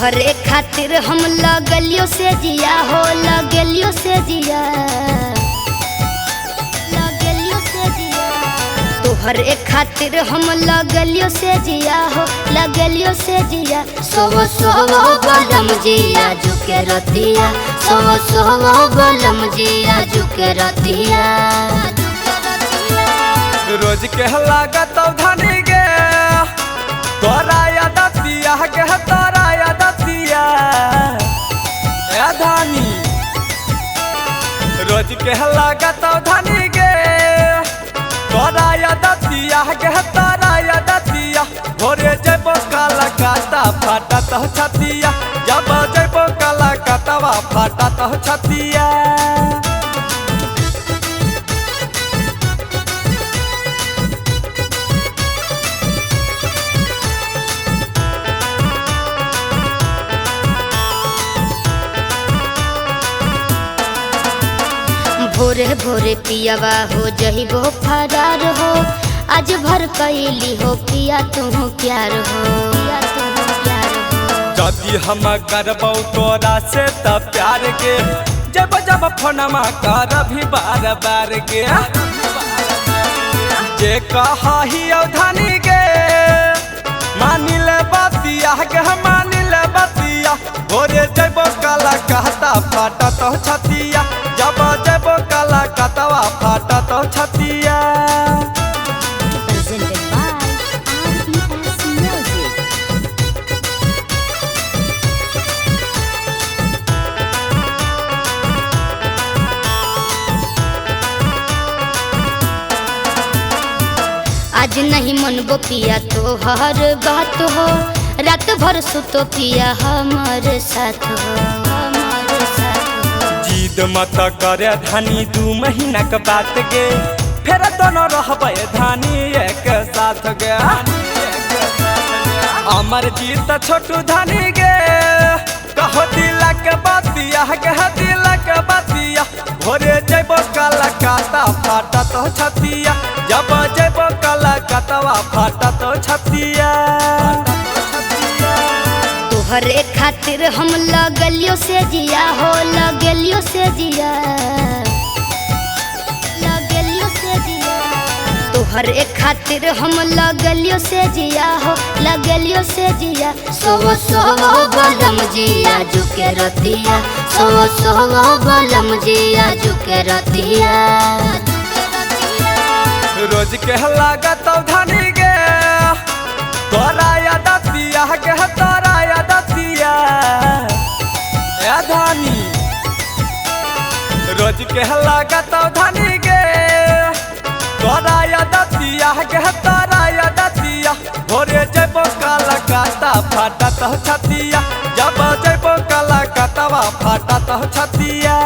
तोहरे खातिर हम लगलियो से जिया हो, लगलियो से जिया, लगलियो से जिया। तोहरे खातिर हम लगलियो से जिया हो, लगलियो से जिया। सोवो सोवो बलम जिया झुके रतिया, सोवो सोवो बलम जिया झुके रतिया। रोज के लागत धनी गे तोरा याद दिया के तोरा याद दिया ए धानी। रोज के लागत धनी गे तोरा याद दिया के तोरा याद दिया। भोरे जब काला काटा फाटा तो छतिया, जब जब काला काटवा फाटा तो छतिया। भोरे भोरे पियावा हो जहिबो फरार हो, आज भर कैली हो पिया तू प्यार हो, पिया तू प्यार हो। जदि हम करबौ तोरा से त प्यार के, जब जब फोनमा कर भी बार बार के। जे कही धनी गे मानी ले बतिया के, मानी ले बतिया। भोरे जब काला कहता फाटा तो छतिया, जब जब काला कतवा फाटा तो छतिया। Presented by RES Music। आज नहीं मनबो पिया तो हर बात हो, रात भर सुतो पिया हमारे साथ हो, हमारे साथ हो। जिद मत करे धानी 2 महीना के बात गे, फिर दोनों रहबे धानी एक साथ गे। अमर जीत छोटू धानी गे कहो दिल के बतिया गे, दिल के बतिया। भोरे जब काला काटा फाटा तो छतिया, जब जब काला काटवा फाटा तो छतिया। तोहरे खातिर हम लगलियो से जिया हो, लगलियो से जिया, लगलियो से जिया। तोहरे खातिर हम लगलियो से जिया हो, लगलियो से जिया। सोवो सोवो बलम जिया झुके रतिया, सोवो सोवो बलम जिया झुके रतिया। रोज के लागत धनी गे तोरा याद दिया के तोरा याद दिया ए धानी। रोज के लागत धनी गे तोरा याद दिया के तोरा याद दिया। भोरे जब काला काटा फाटा तो छतिया, जब जब काला काटवा फाटा तो छतिया।